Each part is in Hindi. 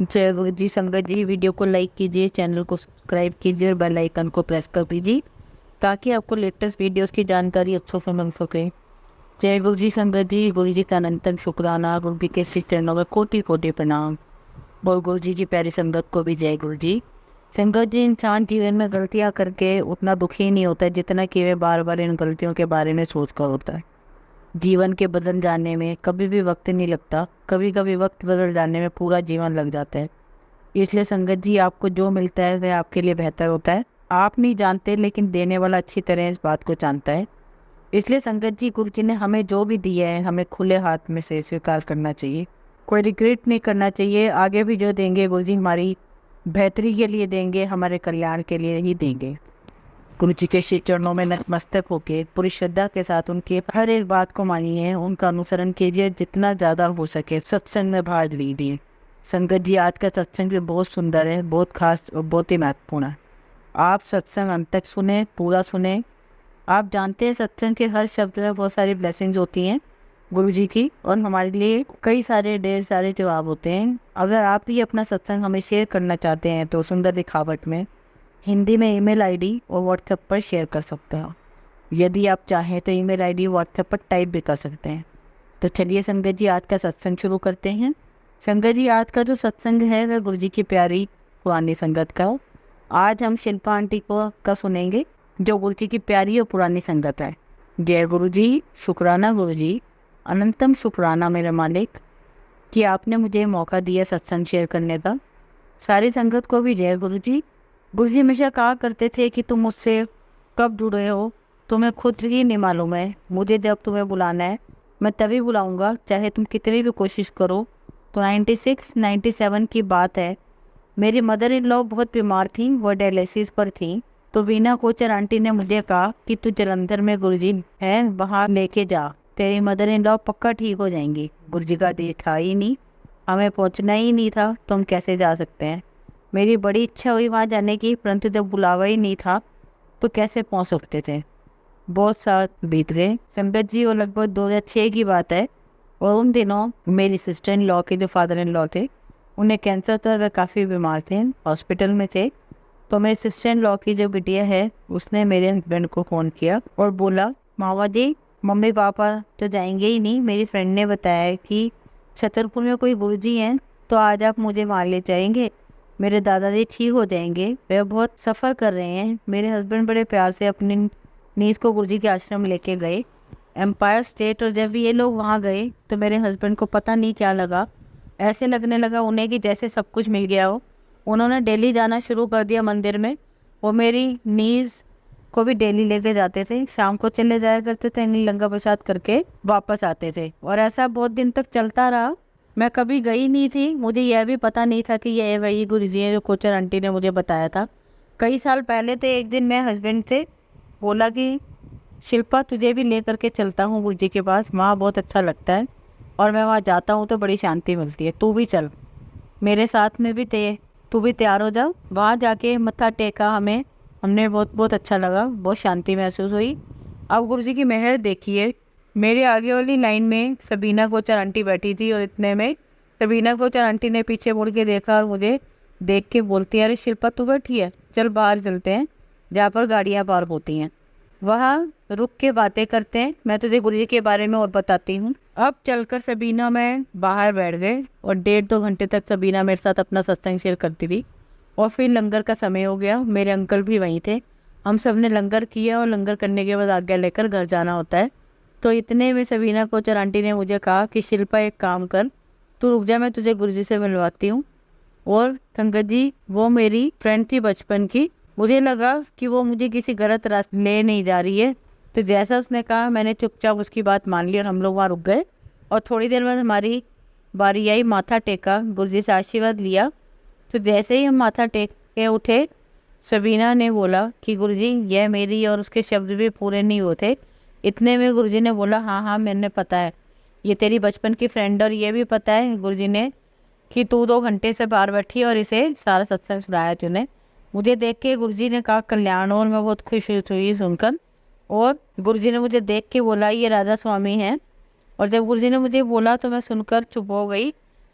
जय गुरु जी। संगत जी, वीडियो को लाइक कीजिए, चैनल को सब्सक्राइब कीजिए और बेल आइकन को प्रेस कर दीजिए ताकि आपको लेटेस्ट वीडियोस की जानकारी अच्छे से मिल सके। जय गुरु जी। संगत जी, गुरु जी का अनंतम शुक्राना, गुरु जी के श्री चरणों में कोटि कोटि प्रणाम। और गुरु जी की प्यारी संगत को भी जय गुरु जी। संगत जी, इंसान जीवन में गलतियाँ करके उतना दुखी नहीं होता है जितना कि वे बार बार इन गलतियों के बारे में सोच कर होता है। जीवन के बदल जाने में कभी भी वक्त नहीं लगता, कभी कभी वक्त बदल जाने में पूरा जीवन लग जाता है। इसलिए संगत जी, आपको जो मिलता है वह आपके लिए बेहतर होता है। आप नहीं जानते, लेकिन देने वाला अच्छी तरह इस बात को जानता है। इसलिए संगत जी, गुरु जी ने हमें जो भी दिया है हमें खुले हाथ में से स्वीकार करना चाहिए। कोई रिग्रेट नहीं करना चाहिए। आगे भी जो देंगे गुरु जी हमारी बेहतरी के लिए देंगे, हमारे कल्याण के लिए ही देंगे। गुरु जी के श्री चरणों में नतमस्तक होकर पूरी श्रद्धा के साथ उनकी हर एक बात को मानिए, उनका अनुसरण कीजिए, जितना ज़्यादा हो सके सत्संग में भाग लीजिए। संगत जी, आज का सत्संग भी बहुत सुंदर है, बहुत खास और बहुत ही महत्वपूर्ण है। आप सत्संग अंत तक सुने, पूरा सुने। आप जानते हैं सत्संग के हर शब्द में बहुत सारी ब्लेसिंग्स होती हैं गुरु जी की, और हमारे लिए कई सारे ढेर सारे जवाब होते हैं। अगर आप भी अपना सत्संग हमें शेयर करना चाहते हैं तो सुंदर दिखावट में हिंदी में ईमेल आईडी और व्हाट्सएप पर शेयर कर सकते हो। यदि आप चाहें तो ईमेल आईडी व्हाट्सएप पर टाइप भी कर सकते हैं। तो चलिए संगत जी, आज का सत्संग शुरू करते हैं। संगत जी, आज का जो सत्संग है वह गुरु जी की प्यारी पुरानी संगत का। आज हम शिल्पा आंटी को का सुनेंगे, जो गुरु जी की प्यारी और पुरानी संगत है। जय गुरु जी। शुक्राना गुरु जी, अनंतम शुक्राना मेरे मालिक कि आपने मुझे मौका दिया सत्संग शेयर करने का। सारी संगत को भी जय गुरु जी। गुरु जी हमेशा कहा करते थे कि तुम मुझसे कब जुड़े हो तुम्हें खुद ही नहीं मालूम है। मुझे जब तुम्हें बुलाना है मैं तभी बुलाऊंगा, चाहे तुम कितनी भी कोशिश करो। तो 96-97 की बात है। मेरी मदर इन लॉ बहुत बीमार थी, वो डायलिसिस पर थी। तो वीना कोचर आंटी ने मुझे कहा कि तू जलंधर में गुरु जी है, वहाँ लेके जा, तेरी मदर इन लॉ पक्का ठीक हो जाएंगी। गुरु जी का देश था ही नहीं, हमें पहुँचना ही नहीं था, तो हम कैसे जा सकते हैं। मेरी बड़ी इच्छा हुई वहाँ जाने की, परंतु जब बुलावा ही नहीं था तो कैसे पहुँच सकते थे। बहुत साल बीत गए संगत जी, और लगभग 2006 की बात है। और उन दिनों मेरी सिस्टर इन लॉ के जो फादर इन लॉ थे उन्हें कैंसर था, वह काफ़ी बीमार थे, हॉस्पिटल में थे। तो मेरी सिस्टर इन लॉ की जो बिटिया है उसने मेरे हस्बैंड को फ़ोन किया और बोला, मामा जी मम्मी पापा तो जाएंगे ही नहीं, मेरी फ्रेंड ने बताया कि छतरपुर में कोई गुरुजी हैं, तो आज आप मुझे वहाँ ले जाएंगे, मेरे दादाजी ठीक हो जाएंगे, वे बहुत सफ़र कर रहे हैं। मेरे हस्बैंड बड़े प्यार से अपनी नीज को गुरुजी के आश्रम लेके गए, एम्पायर स्टेट। और जब ये लोग वहाँ गए तो मेरे हस्बैंड को पता नहीं क्या लगा, ऐसे लगने लगा उन्हें कि जैसे सब कुछ मिल गया हो। उन्होंने डेली जाना शुरू कर दिया मंदिर में। वो मेरी नीज को भी डेली लेके जाते थे, शाम को चले जाया करते थे, लंगर प्रसाद करके वापस आते थे। और ऐसा बहुत दिन तक चलता रहा। मैं कभी गई नहीं थी, मुझे यह भी पता नहीं था कि यह वही गुरुजी हैं जो कोचर आंटी ने मुझे बताया था। कई साल पहले तो एक दिन मैं हस्बैंड से बोला कि शिल्पा तुझे भी ले करके चलता हूँ गुरुजी के पास, वहाँ बहुत अच्छा लगता है और मैं वहाँ जाता हूँ तो बड़ी शांति मिलती है, तू भी चल मेरे साथ में भी तू भी तैयार हो जा। वहाँ जाके मत्था टेका हमने बहुत बहुत अच्छा लगा, बहुत शांति महसूस हुई। अब गुरुजी की मेहर देखिए, मेरे आगे वाली लाइन में सबीना कोचर आंटी बैठी थी और इतने में सबीना कोचर आंटी ने पीछे मुड़ के देखा और मुझे देख के बोलती है, अरे शिल्पा तू बैठी है, चल बाहर चलते हैं जहाँ पर गाड़ियाँ पार्क होती हैं, वहाँ रुक के बातें करते हैं, मैं तुझे गुरुजी के बारे में और बताती हूँ। अब चलकर सबीना मैं बाहर बैठ गए और 1.5-2 घंटे तक सबीना मेरे साथ अपना सत्संग शेयर करती थी। और फिर लंगर का समय हो गया, मेरे अंकल भी वहीं थे, हम सब ने लंगर किया और लंगर करने के बाद आज्ञा लेकर घर जाना होता है। तो इतने में सबीना कोचर आंटी ने मुझे कहा कि शिल्पा एक काम कर, तू रुक जा, मैं तुझे गुरुजी से मिलवाती हूँ। और संगत जी, वो मेरी फ्रेंड थी बचपन की। मुझे लगा कि वो मुझे किसी गलत रास्ते ले नहीं जा रही है, तो जैसा उसने कहा मैंने चुपचाप उसकी बात मान ली और हम लोग वहाँ रुक गए। और थोड़ी देर बाद हमारी बारी आई, माथा टेका, गुरुजी से आशीर्वाद लिया। तो जैसे ही हम माथा टेक के उठे, सबीना ने बोला कि गुरुजी यह मेरी, और उसके शब्द भी पूरे नहीं होते। इतने में गुरुजी ने बोला, हाँ हाँ मैंने पता है, ये तेरी बचपन की फ्रेंड, और ये भी पता है गुरुजी ने कि तू 2 घंटे से बाहर बैठी और इसे सारा सत्संग सुनाया तूने। मुझे देख के गुरुजी ने कहा कल्याण, और मैं बहुत खुश हुई सुनकर। और गुरुजी ने मुझे देख के बोला ये राधा स्वामी हैं। और जब गुरुजी ने मुझे बोला तो मैं सुनकर चुप हो गई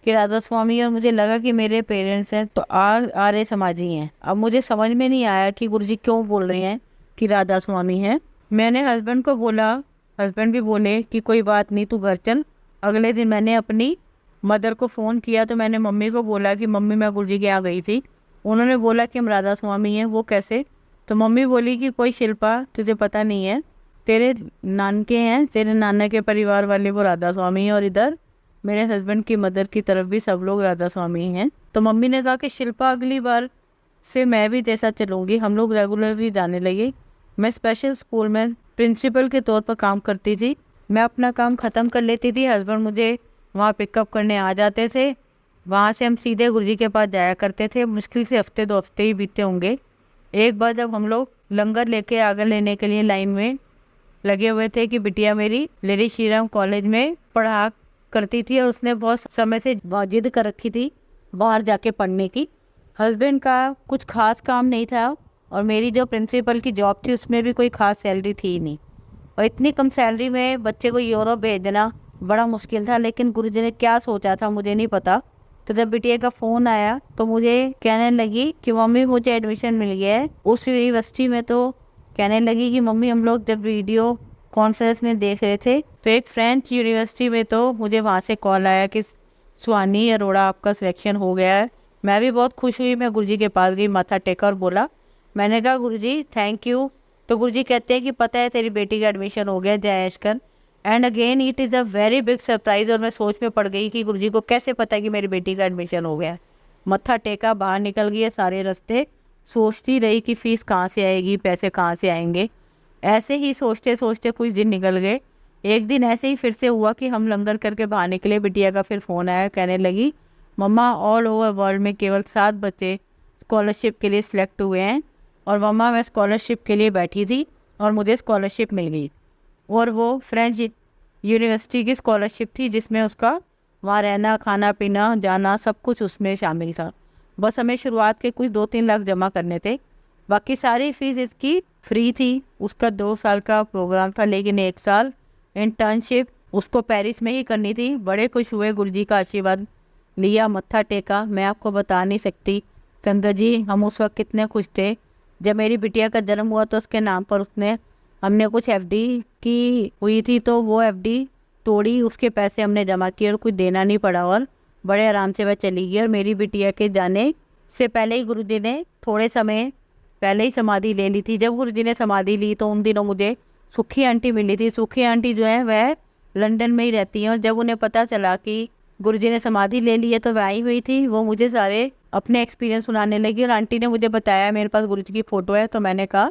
कि राधा स्वामी, और मुझे लगा कि मेरे पेरेंट्स हैं तो आर्य समाजी हैं। अब मुझे समझ में नहीं आया कि गुरुजी क्यों बोल रहे हैं कि राधा स्वामी हैं। मैंने हस्बैंड को बोला, हस्बैंड भी बोले कि कोई बात नहीं, तू घर चल। अगले दिन मैंने अपनी मदर को फ़ोन किया तो मैंने मम्मी को बोला कि मम्मी मैं गुरुजी के यहाँ गई थी। उन्होंने बोला कि हम राधा स्वामी हैं। वो कैसे? तो मम्मी बोली कि कोई शिल्पा, तुझे पता नहीं है, तेरे नानके हैं, तेरे नाना के परिवार वाले वो राधा स्वामी हैं, और इधर मेरे हस्बैंड की मदर की तरफ भी सब लोग राधा स्वामी हैं। तो मम्मी ने कहा कि शिल्पा अगली बार से मैं भी जैसा चलूँगी। हम लोग रेगुलरली जाने लगे। मैं स्पेशल स्कूल में प्रिंसिपल के तौर पर काम करती थी। मैं अपना काम ख़त्म कर लेती थी, हस्बैंड मुझे वहाँ पिकअप करने आ जाते थे। वहाँ से हम सीधे गुरुजी के पास जाया करते थे। मुश्किल से हफ्ते 2 हफ्ते ही बीते होंगे। एक बार जब हम लोग लंगर लेके आगे लेने के लिए लाइन में लगे हुए थे कि बिटिया मेरी लेडी श्री राम कॉलेज में पढ़ा करती थी और उसने बहुत समय से जिद कर रखी थी बाहर जाके पढ़ने की। हस्बैंड का कुछ खास काम नहीं था और मेरी जो प्रिंसिपल की जॉब थी उसमें भी कोई खास सैलरी थी नहीं, और इतनी कम सैलरी में बच्चे को यूरोप भेजना बड़ा मुश्किल था। लेकिन गुरुजी ने क्या सोचा था मुझे नहीं पता। तो जब बिटिया का फ़ोन आया तो मुझे कहने लगी कि मम्मी मुझे एडमिशन मिल गया है उस यूनिवर्सिटी में। तो कहने लगी कि मम्मी हम लोग जब वीडियो कॉन्फ्रेंस में देख रहे थे तो एक फ्रेंच यूनिवर्सिटी में तो मुझे वहाँ से कॉल आया कि सुहानी अरोड़ा आपका सिलेक्शन हो गया है। मैं भी बहुत खुश हुई। मैं गुरुजी के पास गई, माथा टेका और बोला, मैंने कहा गुरुजी थैंक यू। तो गुरुजी कहते हैं कि पता है तेरी बेटी का एडमिशन हो गया, जय ऐश कर। And again it is a very big surprise. और मैं सोच में पड़ गई कि गुरुजी को कैसे पता है कि मेरी बेटी का एडमिशन हो गया। मत्था टेका, बाहर निकल गई सारे रास्ते, सोचती रही कि फ़ीस कहाँ से आएगी, पैसे कहाँ से आएंगे। ऐसे ही सोचते सोचते कुछ दिन निकल गए। एक दिन ऐसे ही फिर से हुआ कि हम लंगर करके बाहर निकले। बिटिया का फिर फ़ोन आया, कहने लगी मम्मा ऑल ओवर वर्ल्ड में केवल 7 बच्चे स्कॉलरशिप के लिए सिलेक्ट हुए हैं और मम्मा मैं स्कॉलरशिप के लिए बैठी थी और मुझे स्कॉलरशिप मिल गई। और वो फ्रेंच यूनिवर्सिटी की स्कॉलरशिप थी जिसमें उसका वहाँ रहना, खाना पीना, जाना सब कुछ उसमें शामिल था। बस हमें शुरुआत के कुछ 2-3 लाख जमा करने थे, बाकी सारी फीस इसकी फ्री थी। उसका 2 साल का प्रोग्राम था, लेकिन 1 साल इंटर्नशिप उसको पेरिस में ही करनी थी। बड़े खुश हुए, गुरुजी का आशीर्वाद लिया, मत्था टेका। मैं आपको बता नहीं सकती संगत जी हम उस वक्त कितने खुश थे। जब मेरी बिटिया का जन्म हुआ तो उसके नाम पर हमने कुछ एफडी की हुई थी, तो वो एफडी तोड़ी, उसके पैसे हमने जमा किए और कुछ देना नहीं पड़ा और बड़े आराम से वह चली गई। और मेरी बिटिया के जाने से पहले ही गुरुजी ने थोड़े समय पहले ही समाधि ले ली थी। जब गुरुजी ने समाधि ली तो उन दिनों मुझे सुखी आंटी मिली थी। सुखी आंटी जो है वह लंदन में ही रहती हैं और जब उन्हें पता चला कि गुरुजी ने समाधि ले ली है तो वह आई हुई थी। वो मुझे सारे अपने एक्सपीरियंस सुनाने लगी और आंटी ने मुझे बताया मेरे पास गुरुजी की फ़ोटो है। तो मैंने कहा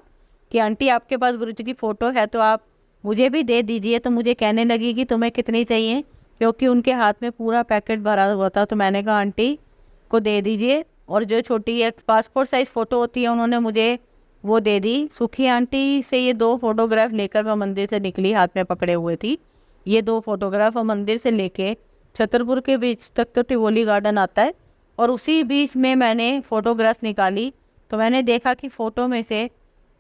कि आंटी आपके पास गुरुजी की फ़ोटो है तो आप मुझे भी दे दीजिए। तो मुझे कहने लगी कि तुम्हें कितनी चाहिए, क्योंकि उनके हाथ में पूरा पैकेट भरा हुआ था। तो मैंने कहा आंटी को दे दीजिए। और जो छोटी एक पासपोर्ट साइज़ फ़ोटो होती है उन्होंने मुझे वो दे दी। सुखी आंटी से ये 2 फोटोग्राफ लेकर मैं मंदिर से निकली, हाथ में पकड़े हुए थी ये 2 फोटोग्राफ। और मंदिर से लेके छतरपुर के बीच तक तो टिवोली गार्डन आता है और उसी बीच में मैंने फ़ोटोग्राफ निकाली। तो मैंने देखा कि फ़ोटो में से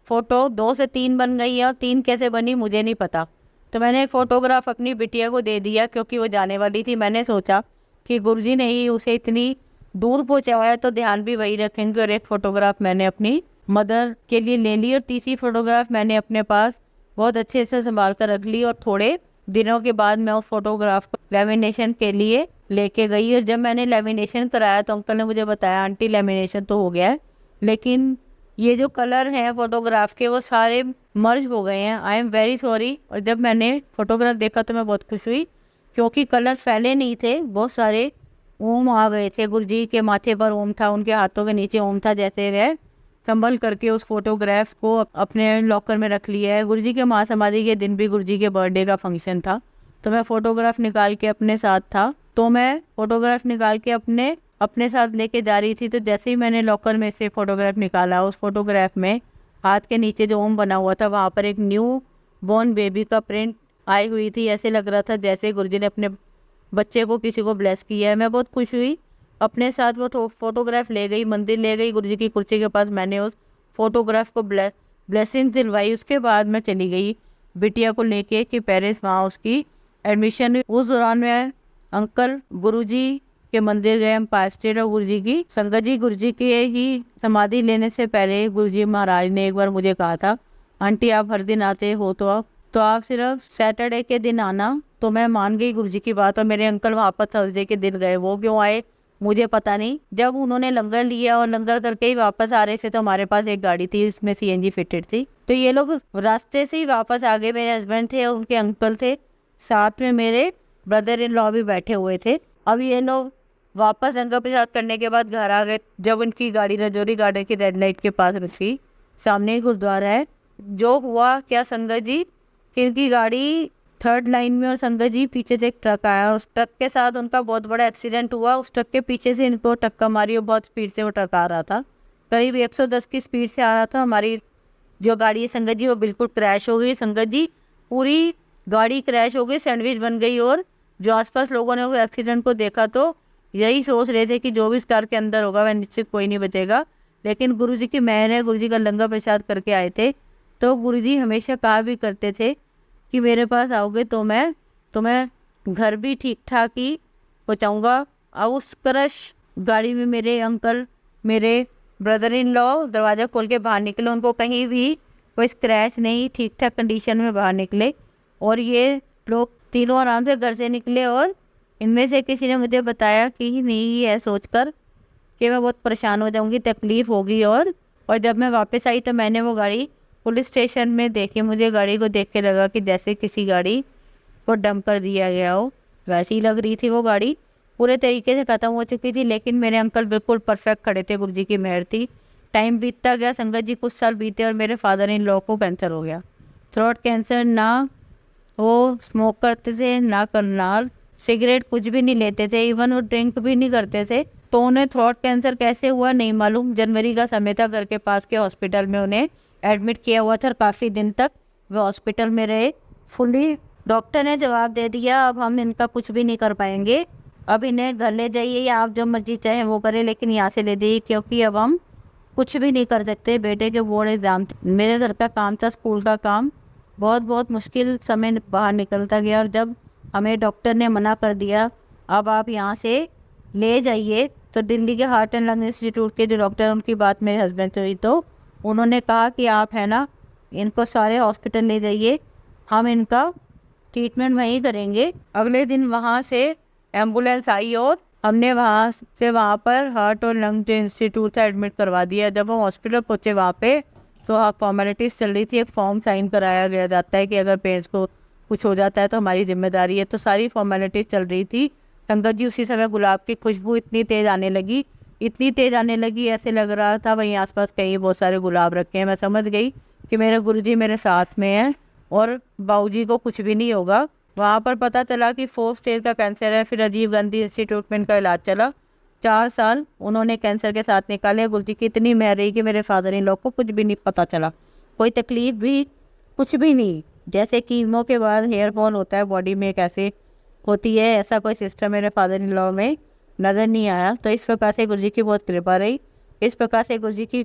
फ़ोटो 2 से 3 बन गई है और 3 कैसे बनी मुझे नहीं पता। तो मैंने एक फ़ोटोग्राफ अपनी बिटिया को दे दिया क्योंकि वो जाने वाली थी। मैंने सोचा कि गुरुजी ने ही उसे इतनी दूर पहुँचाया है तो ध्यान भी वही रखेंगे। और एक फ़ोटोग्राफ मैंने अपनी मदर के लिए ले ली और तीसरी फ़ोटोग्राफ मैंने अपने पास बहुत अच्छे से संभाल कर रख ली। और थोड़े दिनों के बाद मैं उस फोटोग्राफ को लेमिनेशन के लिए लेके गई और जब मैंने लेमिनेशन कराया तो अंकल ने मुझे बताया आंटी लेमिनेशन तो हो गया है, लेकिन ये जो कलर हैं फ़ोटोग्राफ के वो सारे मर्ज हो गए हैं। I am very sorry. और जब मैंने फ़ोटोग्राफ देखा तो मैं बहुत खुश हुई क्योंकि कलर फैले नहीं थे, बहुत सारे ओम आ गए थे। गुरुजी के माथे पर ओम था, उनके हाथों के नीचे ओम था। जैसे वह संभल करके उस फोटोग्राफ को अपने लॉकर में रख लिया है। गुरुजी के महासमाधि के दिन भी गुरुजी के बर्थडे का फंक्शन था तो मैं फ़ोटोग्राफ निकाल के अपने साथ था, तो मैं फ़ोटोग्राफ निकाल के अपने साथ लेके जा रही थी। तो जैसे ही मैंने लॉकर में से फ़ोटोग्राफ निकाला, उस फोटोग्राफ में हाथ के नीचे जो ओम बना हुआ था वहाँ पर एक न्यू बॉर्न बेबी का प्रिंट आई हुई थी। ऐसे लग रहा था जैसे गुरुजी ने अपने बच्चे को किसी को ब्लेस किया है। मैं बहुत खुश हुई, अपने साथ वो फोटोग्राफ ले गई, मंदिर ले गई गुरुजी की कुर्सी के पास। मैंने उस फोटोग्राफ को ब्लेसिंग दिलवाई। उसके बाद मैं चली गई बिटिया को लेके कि पेरिस, वहाँ उसकी एडमिशन। उस दौरान मैं अंकल गुरुजी के मंदिर गए हम, पास स्टेट और गुरु जी की संगत जी। गुरु जी की ही समाधि लेने से पहले गुरु जी महाराज ने एक बार मुझे कहा था, आंटी आप हर दिन आते हो तो आप सिर्फ सैटरडे के दिन आना। तो मैं मान गई गुरु जी की बात, और मेरे अंकल वहाँ पर थर्सडे के दिन गए। वो क्यों आए मुझे पता नहीं। जब उन्होंने लंगर लिया और लंगर करके ही वापस आ रहे थे, तो हमारे पास एक गाड़ी थी, इसमें सीएनजी फिटेड थी। तो ये लोग रास्ते से ही वापस आ गए। मेरे हस्बैंड थे और उनके अंकल थे, साथ में मेरे ब्रदर इन लॉ भी बैठे हुए थे। अब ये लोग वापस अंगा प्रसाद करने के बाद घर आ गए। जब उनकी गाड़ी रजौरी गार्डन की रेड लाइट के पास रुकी, सामने ही गुरुद्वारा है। जो हुआ क्या संगत जी, कि उनकी गाड़ी थर्ड लाइन में और संगत जी पीछे से एक ट्रक आया और उस ट्रक के साथ उनका बहुत बड़ा एक्सीडेंट हुआ। उस ट्रक के पीछे से इनको टक्कर मारी और बहुत स्पीड से वो ट्रक आ रहा था, करीब 110 की स्पीड से आ रहा था। हमारी जो गाड़ी है संगत जी वो बिल्कुल क्रैश हो गई। संगत जी पूरी गाड़ी क्रैश हो गई, सैंडविच बन गई। और जो आसपास लोगों ने उस एक्सीडेंट को देखा तो यही सोच रहे थे कि जो भी इस कार के अंदर होगा वह निश्चित कोई नहीं बचेगा। लेकिन गुरु जी की मेहर है, गुरु जी का लंगर प्रसाद करके आए थे। तो गुरु जी हमेशा कहा भी करते थे कि मेरे पास आओगे तो मैं तुम्हें घर भी ठीक ठाक ही पहुँचाऊँगा। अब उस क्रश गाड़ी में मेरे अंकल, मेरे ब्रदर इन लॉ दरवाज़ा खोल के बाहर निकले। उनको कहीं भी कोई स्क्रैच नहीं, ठीक ठाक कंडीशन में बाहर निकले। और ये लोग तीनों आराम से घर से निकले। और इनमें से किसी ने मुझे बताया कि नहीं, है सोचकर कि मैं बहुत परेशान हो जाऊंगी, तकलीफ़ होगी। और जब मैं वापस आई तो मैंने वो गाड़ी पुलिस स्टेशन में देखी। मुझे गाड़ी को देख के लगा कि जैसे किसी गाड़ी को डंप कर दिया गया हो, वैसी ही लग रही थी वो गाड़ी। पूरे तरीके से ख़त्म हो चुकी थी, लेकिन मेरे अंकल बिल्कुल परफेक्ट खड़े थे। गुरु जी की मेहर थी। टाइम बीतता गया संगत जी, कुछ साल बीते और मेरे फादर इन लॉ को कैंसर हो गया, थ्रोट कैंसर। ना वो स्मोक करते थे, ना करनाल, सिगरेट कुछ भी नहीं लेते थे, इवन वो ड्रिंक भी नहीं करते थे। तो उन्हें थ्रोट कैंसर कैसे हुआ नहीं मालूम। जनवरी का समय था, घर के पास के हॉस्पिटल में उन्हें एडमिट किया हुआ था और काफ़ी दिन तक वो हॉस्पिटल में रहे फुली। डॉक्टर ने जवाब दे दिया, अब हम इनका कुछ भी नहीं कर पाएंगे, अब इन्हें घर ले जाइए या आप जो मर्जी चाहे वो करें, लेकिन यहाँ से ले जाइए, क्योंकि अब हम कुछ भी नहीं कर सकते। बेटे के बोर्ड एग्ज़ाम थे, मेरे घर का काम था, स्कूल का काम। बहुत मुश्किल समय बाहर निकलता गया। और जब हमें डॉक्टर ने मना कर दिया अब आप यहाँ से ले जाइए, तो दिल्ली के हार्ट एंड लंग इंस्टीट्यूट के जो डॉक्टर, उनकी बात मेरे हस्बैंड से हुई। तो उन्होंने कहा कि आप है ना इनको सारे हॉस्पिटल ले जाइए, हम इनका ट्रीटमेंट वहीं करेंगे। अगले दिन वहाँ से एम्बुलेंस आई और हमने वहाँ पर हार्ट और लंग जो इंस्टीट्यूट था एडमिट करवा दिया। जब हम हॉस्पिटल पहुँचे वहाँ पे तो फॉर्मेलिटीज़ चल रही थी। एक फॉर्म साइन कराया गया जाता है कि अगर पेरेंट्स को कुछ हो जाता है तो हमारी जिम्मेदारी है। तो सारी फॉर्मेलिटीज़ चल रही थी। संगत जी उसी समय गुलाब की खुशबू इतनी तेज़ आने लगी, ऐसे लग रहा था वहीं आसपास कहीं बहुत सारे गुलाब रखे हैं। मैं समझ गई कि मेरे गुरुजी मेरे साथ में हैं और बाबूजी को कुछ भी नहीं होगा। वहाँ पर पता चला कि 4th स्टेज का कैंसर है। फिर राजीव गांधी इंस्टीट्यूट में इनका इलाज चला। 4 साल उन्होंने कैंसर के साथ निकाले। गुरुजी की इतनी मेहर रही कि मेरे फादर इन लॉ को कुछ भी नहीं पता चला, कोई तकलीफ भी कुछ भी नहीं। जैसे कीमो के बाद हेयर फॉल होता है बॉडी में, कैसे होती है, ऐसा कोई सिस्टम मेरे फादर इन लॉ में नज़र नहीं आया। तो इस प्रकार से गुरुजी की बहुत कृपा रही। इस प्रकार से गुरुजी की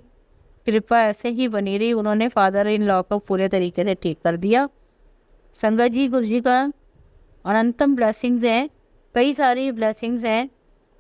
कृपा ऐसे ही बनी रही। उन्होंने फादर इन लॉ को पूरे तरीके से ठीक कर दिया। संगत जी गुरुजी का अनंतम ब्लेसिंग्स हैं, कई सारी ब्लेसिंग्स हैं,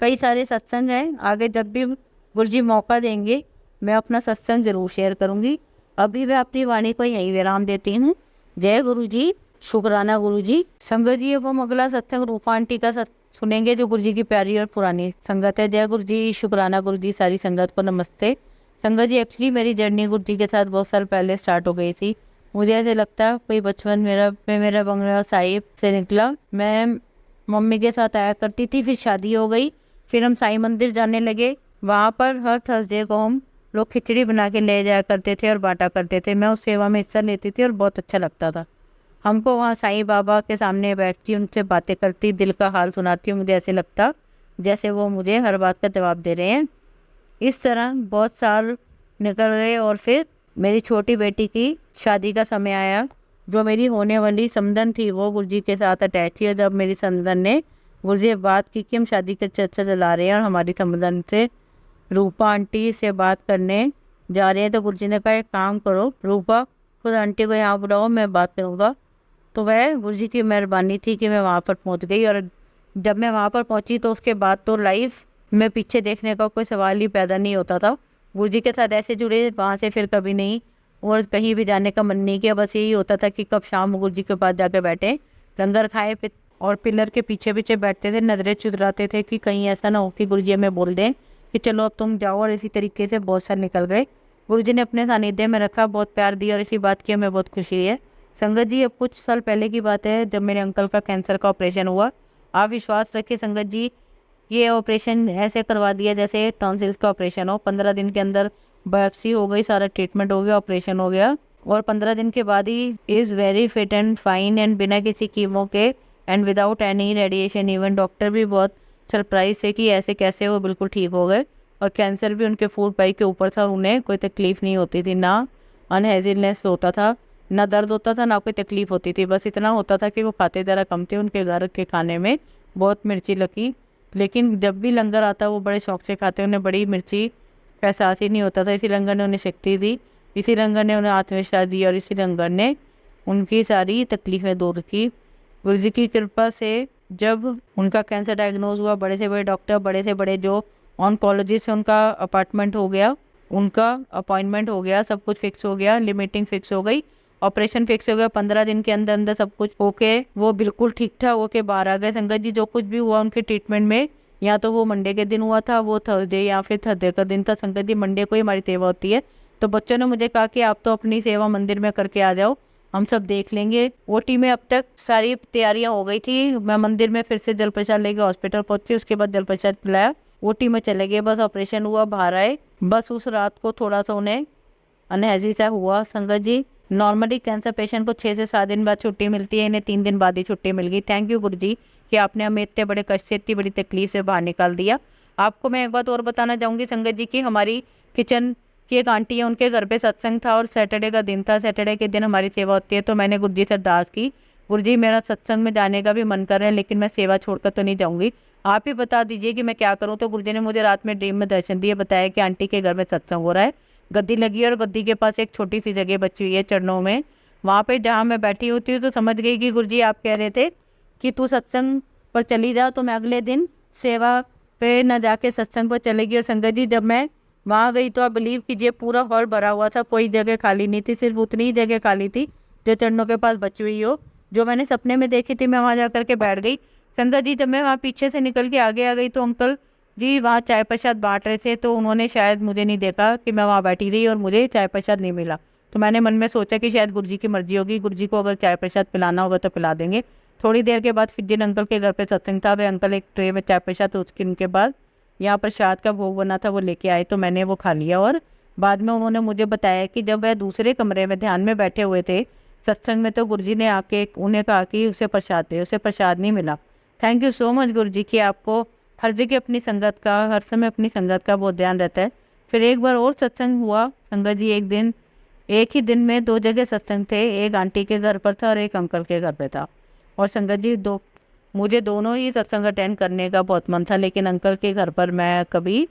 कई सारे सत्संग हैं। आगे जब भी गुरुजी मौका देंगे मैं अपना सत्संग ज़रूर शेयर करूँगी। अभी मैं अपनी वाणी को यहीं विराम देती हूँ। जय गुरु जी, शुक्राना गुरु जी। संगत जी अब हम अगला सत्संग रूपा आंटी का सुनेंगे, जो गुरु जी की प्यारी और पुरानी संगत है। जय गुरु जी, शुक्राना गुरु जी, सारी संगत को नमस्ते। संगत जी एक्चुअली मेरी जर्नी गुरु जी के साथ बहुत साल पहले स्टार्ट हो गई थी। मुझे ऐसे लगता कोई बचपन मेरा बंगला साहिब से निकला। मैं मम्मी के साथ आया करती थी, फिर शादी हो गई, फिर हम साईं मंदिर जाने लगे। वहाँ पर हर थर्सडे को हम लोग खिचड़ी बना के ले जाया करते थे और बांटा करते थे। मैं उस सेवा में हिस्सा लेती थी और बहुत अच्छा लगता था हमको। वहाँ साईं बाबा के सामने बैठती, उनसे बातें करती, दिल का हाल सुनाती हूँ। मुझे ऐसे लगता जैसे वो मुझे हर बात का जवाब दे रहे हैं। इस तरह बहुत साल निकल गए और फिर मेरी छोटी बेटी की शादी का समय आया। जो मेरी होने वाली समधन थी वो गुरुजी के साथ अटैच थी। और जब मेरी समधन ने गुरुजी से बात की कि हम शादी का चर्चा चला रहे हैं और हमारी समधन से रूपा आंटी से बात करने जा रहे हैं, तो गुरुजी ने कहा एक काम करो रूपा, खुद आंटी को यहाँ बुलाओ, मैं बात करूँगा। तो वह गुरुजी की मेहरबानी थी कि मैं वहाँ पर पहुँच गई और जब मैं वहाँ पर पहुँची तो उसके बाद तो लाइफ में पीछे देखने का कोई सवाल ही पैदा नहीं होता था। गुरुजी के साथ ऐसे जुड़े वहाँ से फिर कभी नहीं, और कहीं भी जाने का मन नहीं किया। बस यही होता था कि कब शाम गुरुजी के पास जाके बैठे, लंगर खाए, फिर और पिलर के पीछे पीछे बैठते थे, नजरें चुराते थे कि कहीं ऐसा ना हो कि गुरुजी हमें बोल दें कि चलो अब तुम जाओ। और इसी तरीके से बहुत साल निकल गए। गुरुजी ने अपने सानिध्य में रखा, बहुत प्यार दिया, और इसी बात की हमें बहुत खुशी है। संगत जी, अब कुछ साल पहले की बात है जब मेरे अंकल का कैंसर का ऑपरेशन हुआ। आप विश्वास रखिए संगत जी, ये ऑपरेशन ऐसे करवा दिया जैसे टॉन्सिल्स का ऑपरेशन हो। 15 दिन के अंदर बायोप्सी हो गई, सारा ट्रीटमेंट हो गया, ऑपरेशन हो गया, और 15 दिन के बाद he is very fit and fine, and बिना किसी कीमो के and without any radiation. Even doctor भी बहुत सरप्राइज थे कि ऐसे कैसे वो बिल्कुल ठीक हो गए। और कैंसर भी उनके फूड पाइप के ऊपर था, उन्हें कोई तकलीफ नहीं होती थी, ना अनहेजिलनेस होता था, ना दर्द होता था, ना कोई तकलीफ होती थी। बस इतना होता था कि वो खाते ज़रा कम थे, उनके घर के खाने में बहुत मिर्ची लगी, लेकिन जब भी लंगर आता वो बड़े शौक से खाते, उन्हें बड़ी मिर्ची का एहसास ही नहीं होता था। इसी लंगर ने उन्हें शक्ति दी, इसी लंगर ने उन्हें आत्मविश्वास दिया, और इसी लंगर ने उनकी सारी तकलीफ़ें दूर की। गुरुजी की कृपा से जब उनका कैंसर डायग्नोज हुआ, बड़े से बड़े डॉक्टर, बड़े से बड़े जो ऑन्कोलॉजिस्ट से उनका अपार्टमेंट हो गया, उनका अपॉइंटमेंट हो गया, सब कुछ फिक्स हो गया, लिमिटिंग फिक्स हो गई, ऑपरेशन फिक्स हो गया। 15 दिन के अंदर अंदर सब कुछ ओके, वो बिल्कुल ठीक ठाक होके बाहर आ गए। संगत जी, जो कुछ भी हुआ उनके ट्रीटमेंट में, या तो वो मंडे के दिन हुआ था, वो थर्सडे या फिर थर्सडे का दिन था। संगत जी, मंडे को ही हमारी सेवा होती है, तो बच्चों ने मुझे कहा कि आप तो अपनी सेवा मंदिर में करके आ जाओ, हम सब देख लेंगे। ओटी में अब तक सारी तैयारियां हो गई थी। मैं मंदिर में फिर से जल प्रसाद लेके हॉस्पिटल पहुंची, उसके बाद जल प्रसाद पिलाया, ओटी में चले गए, बस ऑपरेशन हुआ, बाहर आए। बस उस रात को थोड़ा सा उन्हें अनहेजी सा हुआ। संगत जी, नॉर्मली कैंसर पेशेंट को 6 से 7 दिन बाद छुट्टी मिलती है, इन्हें 3 दिन बाद ही छुट्टी मिल गई। थैंक यू गुरुजी कि आपने हमें इतने बड़े कष्ट से, इतनी बड़ी तकलीफ से बाहर निकाल दिया। आपको मैं एक बात और बताना चाहूँगी संगत जी की हमारी किचन की एक आंटी है, उनके घर पे सत्संग था और सैटरडे का दिन था। सैटरडे के दिन हमारी सेवा होती है, तो मैंने गुरुजी से अरदास की, गुरुजी मेरा सत्संग में जाने का भी मन कर रहा है, लेकिन मैं सेवा छोड़कर तो नहीं जाऊँगी, आप ही बता दीजिए कि मैं क्या करूँ। तो गुरुजी ने मुझे रात में ड्रीम में दर्शन दिए, बताया कि आंटी के घर में सत्संग हो रहा है, गद्दी लगी है और गद्दी के पास एक छोटी सी जगह बची हुई है चरणों में, वहाँ पे जहाँ मैं बैठी होती हूँ। तो समझ गई कि गुरुजी आप कह रहे थे कि तू सत्संग पर चली जा, तो मैं अगले दिन सेवा पे न जाके सत्संग पर चलेगी। और संगत जी, जब मैं वहाँ गई तो आप बिलीव कीजिए पूरा हॉल भरा हुआ था, कोई जगह खाली नहीं थी, सिर्फ उतनी ही जगह खाली थी जो चरणों के पास बची हुई हो, जो मैंने सपने में देखी थी। मैं वहाँ जा कर के बैठ गई। संगत जी, जब मैं वहाँ पीछे से निकल के आगे आ गई तो अंकल जी वहाँ चाय प्रसाद बांट रहे थे, तो उन्होंने शायद मुझे नहीं देखा कि मैं वहाँ बैठी रही और मुझे चाय प्रसाद नहीं मिला। तो मैंने मन में सोचा कि शायद गुरुजी की मर्जी होगी, गुरुजी को अगर चाय प्रसाद पिलाना होगा तो पिला देंगे। थोड़ी देर के बाद फिर जिन अंकल के घर पे सत्संग था, वे अंकल एक ट्रे में चाय प्रसाद, उसके उनके बाद यहाँ प्रसाद का भोग बना था वो लेके आए, तो मैंने वो खा लिया। और बाद में उन्होंने मुझे बताया कि जब वह दूसरे कमरे में ध्यान में बैठे हुए थे सत्संग में, तो गुरुजी ने आके उन्हें कहा कि उसे प्रसाद दे, उसे प्रसाद नहीं मिला। थैंक यू सो मच गुरुजी कि आपको हर जगह अपनी संगत का, हर समय अपनी संगत का बहुत ध्यान रहता है। फिर एक बार और सत्संग हुआ संगत जी, एक दिन, एक ही दिन में 2 जगह सत्संग थे, एक आंटी के घर पर था और एक अंकल के घर पे था। और संगत जी, मुझे दोनों ही सत्संग अटेंड करने का बहुत मन था, लेकिन अंकल के घर पर मैं कभी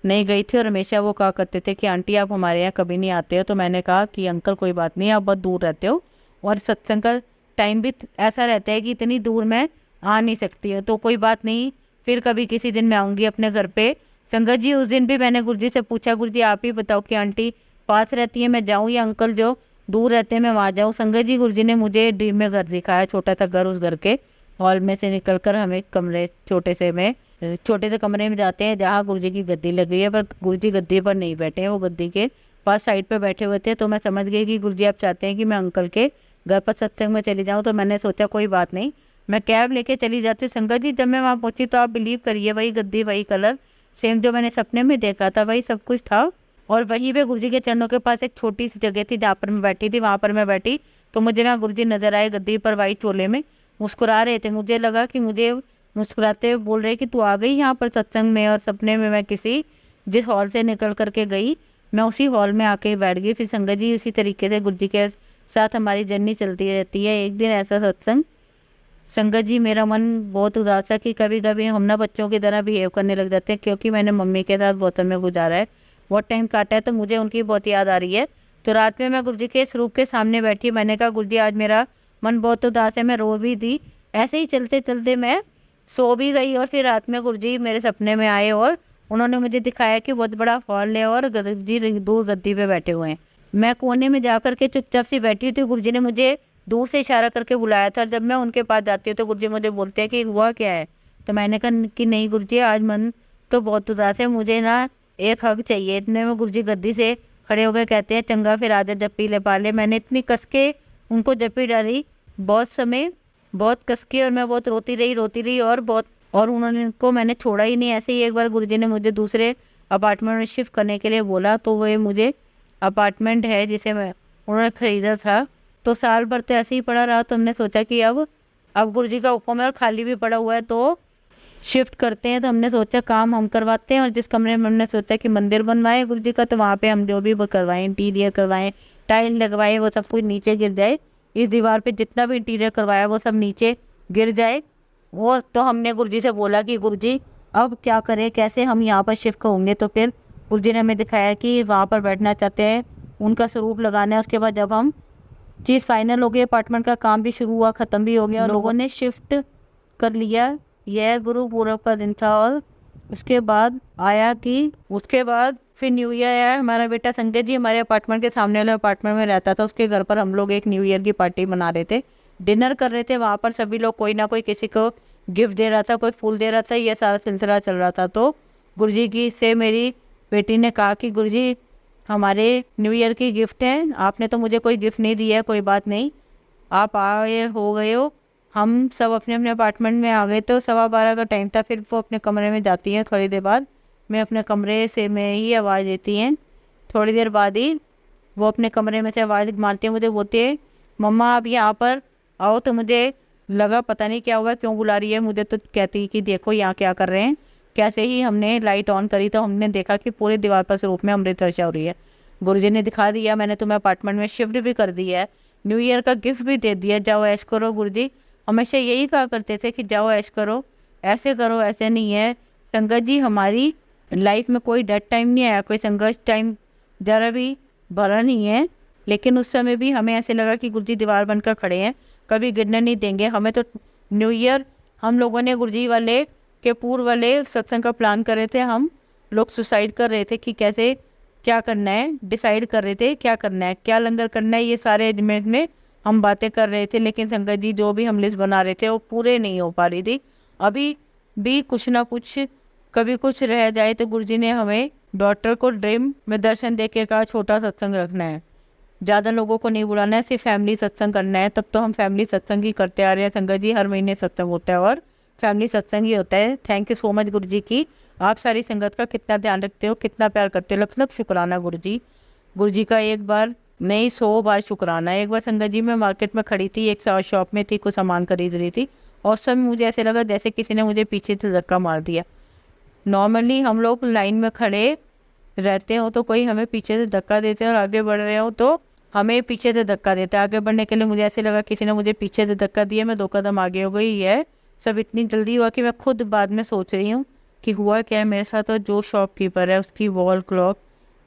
नहीं गई थी और हमेशा वो कहा करते थे कि आंटी आप हमारे यहाँ कभी नहीं आते हो। तो मैंने कहा कि अंकल कोई बात नहीं, आप बहुत दूर रहते हो और सत्संग का टाइम भी ऐसा रहता है कि इतनी दूर मैं आ नहीं सकती है, तो कोई बात नहीं, फिर कभी किसी दिन मैं आऊँगी अपने घर पे। संगत जी, उस दिन भी मैंने गुरुजी से पूछा, गुरुजी आप ही बताओ कि आंटी पास रहती है मैं जाऊँ या अंकल जो दूर रहते हैं मैं वहाँ जाऊँ। संगत जी, गुरुजी ने मुझे ड्रीम में घर दिखाया, छोटा सा घर, उस घर के हॉल में से निकलकर हमें कमरे छोटे से कमरे में जाते हैं जहाँ गुरुजी की गद्दी लगी है, पर गुरुजी गद्दी पर नहीं बैठे हैं, वो गद्दी के पास साइड पे बैठे हुए थे। तो मैं समझ गई कि गुरुजी आप चाहते हैं कि मैं अंकल के घर पर सत्संग में चली जाऊँ। तो मैंने सोचा कोई बात नहीं, मैं कैब लेके चली जाती। संगत जी, जब मैं वहाँ पहुँची तो आप बिलीव करिए वही गद्दी, वही कलर, सेम जो मैंने सपने में देखा था वही सब कुछ था। और वहीं पे गुरुजी के चरणों के पास एक छोटी सी जगह थी जहाँ पर मैं बैठी थी, वहाँ पर मैं बैठी तो मुझे वहाँ गुरुजी नजर आए, गद्दी पर वाइट चोले में मुस्कुरा रहे थे। मुझे लगा कि मुझे मुस्कुराते हुए बोल रहे कि तू आ गई यहाँ पर सत्संग में। और सपने में मैं जिस हॉल से निकल करके गई, मैं उसी हॉल में आके बैठ गई। फिर संगत जी, इसी तरीके से गुरुजी के साथ हमारी जर्नी चलती रहती है। एक दिन ऐसा सत्संग संगत जी, मेरा मन बहुत उदास था कि कभी कभी हम ना बच्चों की तरह बिहेव करने लग जाते हैं, क्योंकि मैंने मम्मी के साथ बहुत समय गुजारा है, बहुत टाइम काटा है, तो मुझे उनकी बहुत याद आ रही है। तो रात में मैं गुरुजी के स्वरूप के सामने बैठी, मैंने कहा गुरुजी आज मेरा मन बहुत उदास है, मैं रो भी दी। ऐसे ही चलते चलते मैं सो भी गई और फिर रात में गुरुजी मेरे सपने में आए और उन्होंने मुझे दिखाया कि बहुत बड़ा हॉल है और गुरुजी दूर गद्दी पे बैठे हुए हैं। मैं कोने में जा कर के चुपचाप सी बैठी हुई थी। गुरुजी ने मुझे दूर से इशारा करके बुलाया था। जब मैं उनके पास जाती हूँ तो गुरुजी मुझे बोलते हैं कि हुआ क्या है। तो मैंने कहा कि नहीं गुरुजी, आज मन तो बहुत उदास है, मुझे ना एक हग चाहिए। इतने में गुरुजी गद्दी से खड़े हो गए, कहते हैं चंगा फिर आजा जप्पी ले पा ले। मैंने इतनी कस के उनको जप्पी डाली बहुत समय, बहुत कस के, और मैं बहुत रोती रही और उनको मैंने छोड़ा ही नहीं। ऐसे ही एक बार गुरुजी ने मुझे दूसरे अपार्टमेंट में शिफ्ट करने के लिए बोला, तो वो मुझे अपार्टमेंट है जिसे उन्होंने ख़रीदा था। तो साल भर तो ऐसे ही पड़ा रहा। तो हमने सोचा कि अब गुरुजी का हुक्म है और खाली भी पड़ा हुआ है तो शिफ्ट करते हैं। तो हमने सोचा काम हम करवाते हैं, और जिस कमरे में हमने सोचा कि मंदिर बनवाए गुरुजी का, तो वहाँ पे हम जो भी वो करवाएं, इंटीरियर करवाएं, टाइल लगवाएं, वो सब कुछ नीचे गिर जाए। इस दीवार पे जितना भी इंटीरियर करवाया वो सब नीचे गिर जाए। और तो हमने गुरुजी से बोला कि गुरुजी अब क्या करें, कैसे हम यहाँ पर शिफ्ट होंगे। तो फिर गुरुजी ने हमें दिखाया कि वहाँ पर बैठना चाहते हैं, उनका स्वरूप लगाना है। उसके बाद जब हम चीज़ फाइनल हो गई, अपार्टमेंट का काम भी शुरू हुआ, ख़त्म भी हो गया और लोगों ने शिफ्ट कर लिया। यह गुरु पूरब का दिन था। और उसके बाद फिर न्यू ईयर आया। हमारा बेटा संजय जी हमारे अपार्टमेंट के सामने वाले अपार्टमेंट में रहता था। उसके घर पर हम लोग एक न्यू ईयर की पार्टी मना रहे थे, डिनर कर रहे थे। वहाँ पर सभी लोग कोई ना कोई किसी को गिफ्ट दे रहा था, कोई फूल दे रहा था, यह सारा सिलसिला चल रहा था। तो गुरुजी की से मेरी बेटी ने कहा कि गुरुजी हमारे न्यू ईयर की गिफ्ट हैं, आपने तो मुझे कोई गिफ्ट नहीं दिया है। कोई बात नहीं, आप आए हो गए हो। हम सब अपने अपने अपार्टमेंट में आ गए। तो 12:15 का टाइम था। फिर वो अपने कमरे में जाती हैं। थोड़ी देर बाद मैं अपने कमरे से में ही आवाज़ देती हैं। थोड़ी देर बाद ही वो अपने कमरे में से आवाज़ मारती है, मुझे बोलती है मम्मा आप यहाँ पर आओ। तो मुझे लगा पता नहीं क्या हुआ, क्यों बुला रही है मुझे। तो कहती कि देखो यहाँ क्या कर रहे हैं। कैसे ही हमने लाइट ऑन करी तो हमने देखा कि पूरे दीवार पर स्वरूप में अमृत वर्षा हो रही है। गुरुजी ने दिखा दिया, मैंने तुम्हें अपार्टमेंट में शिफ्ट भी कर दिया है, न्यू ईयर का गिफ्ट भी दे दिया, जाओ ऐश करो। गुरुजी हमेशा यही कहा करते थे कि जाओ ऐश करो, ऐसे करो, ऐसे नहीं है। संगत जी हमारी लाइफ में कोई डेड टाइम नहीं आया, कोई संघर्ष टाइम ज़रा भी भरा नहीं है। लेकिन उस समय भी हमें ऐसे लगा कि गुरुजी दीवार बनकर खड़े हैं, कभी गिरने नहीं देंगे हमें। तो न्यू ईयर हम लोगों ने गुरुजी वाले के पूर्व वाले सत्संग का प्लान कर रहे थे। हम लोग सुसाइड कर रहे थे कि कैसे क्या करना है, डिसाइड कर रहे थे क्या करना है, क्या लंगर करना है, ये सारे अरेंजमेंट में हम बातें कर रहे थे। लेकिन संगत जी जो भी हम लिस्ट बना रहे थे वो पूरे नहीं हो पा रही थी। अभी भी कुछ ना कुछ कभी कुछ रह जाए। तो गुरुजी ने हमें डॉक्टर को ड्रीम में दर्शन दे के कहा छोटा सत्संग रखना है, ज़्यादा लोगों को नहीं बुलाना है, सिर्फ फैमिली सत्संग करना है। तब तो हम फैमिली सत्संग ही करते आ रहे हैं संगत जी, हर महीने सत्संग होता है और फैमिली सत्संग ही होता है। थैंक यू सो मच गुरुजी की, आप सारी संगत का कितना ध्यान रखते हो, कितना प्यार करते हो। लख लख शुक्राना गुरुजी। गुरुजी का एक बार नहीं 100 बार शुक्राना। एक बार संगत जी मैं मार्केट में खड़ी थी, एक शॉप में थी, कुछ सामान खरीद रही थी और सब मुझे ऐसे लगा जैसे किसी ने मुझे पीछे से धक्का मार दिया। नॉर्मली हम लोग लाइन में खड़े रहते हो तो कोई हमें पीछे से धक्का देते हैं और आगे बढ़ रहे हो तो हमें पीछे से धक्का देते हैं आगे बढ़ने के लिए। मुझे ऐसे लगा किसी ने मुझे पीछे से धक्का दिया, मैं 2 कदम आगे हो गई। है सब इतनी जल्दी हुआ कि मैं खुद बाद में सोच रही हूँ कि हुआ क्या है मेरे साथ। तो जो शॉपकीपर है उसकी वॉल क्लॉक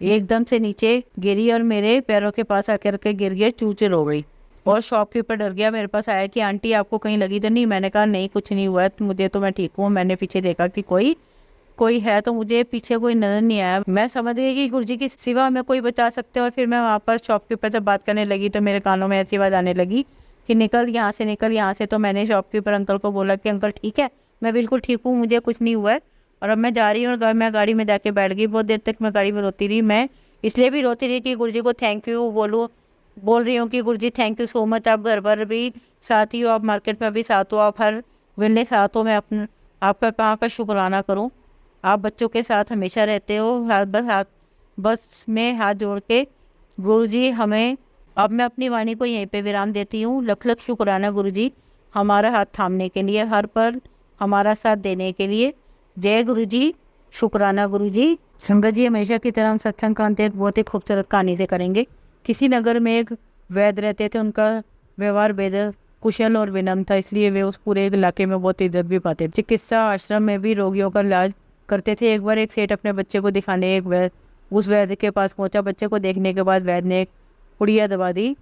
एकदम से नीचे गिरी और मेरे पैरों के पास आकर के गिर गया, चूचर हो गई। और शॉपकीपर डर गया, मेरे पास आया कि आंटी आपको कहीं लगी तो नहीं। मैंने कहा नहीं कुछ नहीं हुआ है, मुझे तो मैं ठीक हूँ। मैंने पीछे देखा कि कोई है तो मुझे पीछे कोई नजर नहीं आया। मैं समझ गई कि गुरुजी की सिवा हमें कोई बचा सकते हैं। और फिर मैं वहाँ पर शॉपकीपर से बात करने लगी तो मेरे कानों में ऐसी आवाज़ आने लगी कि निकल यहाँ से, निकल यहाँ से। तो मैंने शॉपकीपर अंकल को बोला कि अंकल ठीक है, मैं बिल्कुल ठीक हूँ, मुझे कुछ नहीं हुआ है और अब मैं जा रही हूँ। और मैं गाड़ी में जाके बैठ गई। बहुत देर तक मैं गाड़ी में रोती रही। मैं इसलिए भी रोती रही कि गुरुजी को थैंक यू बोल रही हूँ कि गुरुजी थैंक यू सो मच। आप घर पर भी साथ ही हो, आप मार्केट में भी साथ हो, आप हर वेले साथ हो। मैं आपका कहाँ का शुक्राना करूँ। आप बच्चों के साथ हमेशा रहते हो। बस में हाथ जोड़ के गुरुजी हमें, अब मैं अपनी वाणी को यहीं पे विराम देती हूँ। लख लख शुक्राना गुरुजी हमारा हाथ थामने के लिए, हर पल हमारा साथ देने के लिए। जय गुरुजी, शुक्राना गुरुजी। संगत जी हमेशा की तरह हम सत्संग का अंत एक बहुत ही खूबसूरत कहानी से करेंगे। किसी नगर में एक वैद्य रहते थे, उनका व्यवहार वेद कुशल और विनम्र था, इसलिए वे उस पूरे इलाके में बहुत इज्जत भी पाते थे। चिकित्सा आश्रम में भी रोगियों का इलाज करते थे। एक बार एक सेठ अपने बच्चे को दिखाने उस वैद्य के पास पहुंचा। बच्चे को देखने के बाद वैद्य ने एक पुड़िया दवा दी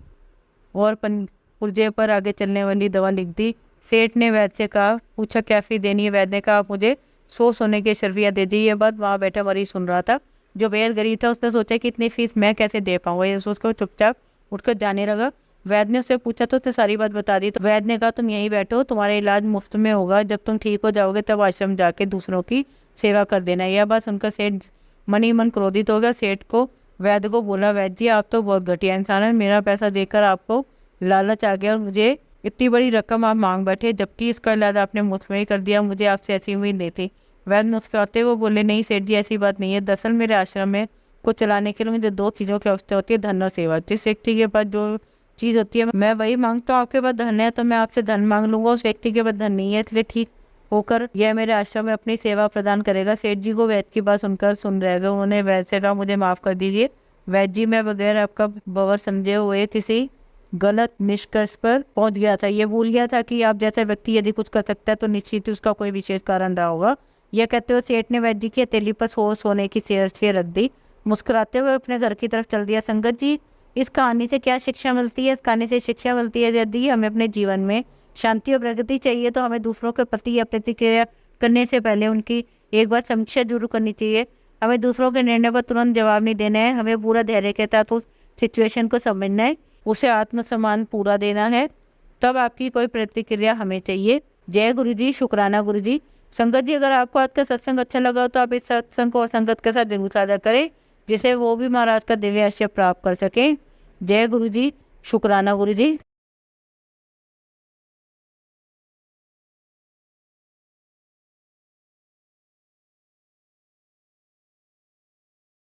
और पुर्जे पर आगे चलने वाली दवा लिख दी। सेठ ने वैद्य से कहा, पूछा क्या फीस देनी है। वैद्य ने कहा, आप मुझे 100 सोने की अशर्फियाँ दे दी। ये बात वहाँ बैठा मरीज सुन रहा था। जो बेहद गरीब था उसने सोचा कि इतनी फीस मैं कैसे दे पाऊंगा, ये सोचकर चुपचाप उठकर जाने लगा। वैद्य ने उससे पूछा तो उसने सारी बात बता दी। तो वैद्य ने कहा, तुम यहीं बैठो, तुम्हारा इलाज मुफ्त में होगा, जब तुम ठीक हो जाओगे तब आश्रम जाके दूसरों की सेवा कर देना। यह बात सुनकर सेठ मन ही मन क्रोधित हो गया। सेठ को वैद्य को बोला, वैद्य जी आप तो बहुत घटिया इंसान है, मेरा पैसा देकर आपको लालच आ गया और मुझे इतनी बड़ी रकम आप मांग बैठे, जबकि इसका इलाज आपने मुफ्त में ही कर दिया। मुझे आपसे ऐसी उम्मीद नहीं थी। वैद्य मुस्कुराते हुए बोले, नहीं सेठ जी ऐसी बात नहीं है। दरअसल मेरे आश्रम में को चलाने के लिए मुझे 2 चीज़ों की आवश्यकता होती है, धन और सेवा। जिस व्यक्ति के पास जो चीज़ होती है मैं वही मांगता हूँ। आपके पास धन है तो मैं आपसे धन मांग लूंगा, उस व्यक्ति के पास धन नहीं है, इसलिए ठीक होकर यह मेरे आश्रम में अपनी सेवा प्रदान करेगा। सेठ जी को वैद्य की बात सुनकर सुन रह गए। उन्होंने वैद्य से कहा, मुझे माफ़ कर दीजिए वैद्य जी, मैं बगैर आपका बवर समझे हुए किसी गलत निष्कर्ष पर पहुंच गया था। ये भूल गया था कि आप जैसा व्यक्ति यदि कुछ कर सकता है तो निश्चित ही उसका कोई विशेष कारण रहा होगा। यह कहते हुए सेठ ने वैद्य जी की हथेली पर सोने की शेर रख दी। मुस्कुराते हुए अपने घर की तरफ चल दिया। संगत जी, इस कहानी से क्या शिक्षा मिलती है? इस कहानी से शिक्षा मिलती है यदि हमें अपने जीवन में शांति और प्रगति चाहिए तो हमें दूसरों के प्रति या प्रतिक्रिया करने से पहले उनकी एक बार समीक्षा जरूर करनी चाहिए। हमें दूसरों के निर्णय पर तुरंत जवाब नहीं देना है, हमें पूरा धैर्य के साथ उस सिचुएशन को समझना है, उसे आत्मसम्मान पूरा देना है, तब आपकी कोई प्रतिक्रिया हमें चाहिए। जय गुरु जी, शुक्राना गुरु जी। संगत जी, अगर आपको आज का सत्संग अच्छा लगा हो तो आप इस सत्संग को और संगत के साथ जरूर साझा करें, जिसे वो भी महाराज का दिव्य आशीर्वाद प्राप्त कर सकें। जय गुरु जी, शुक्राना गुरु जी।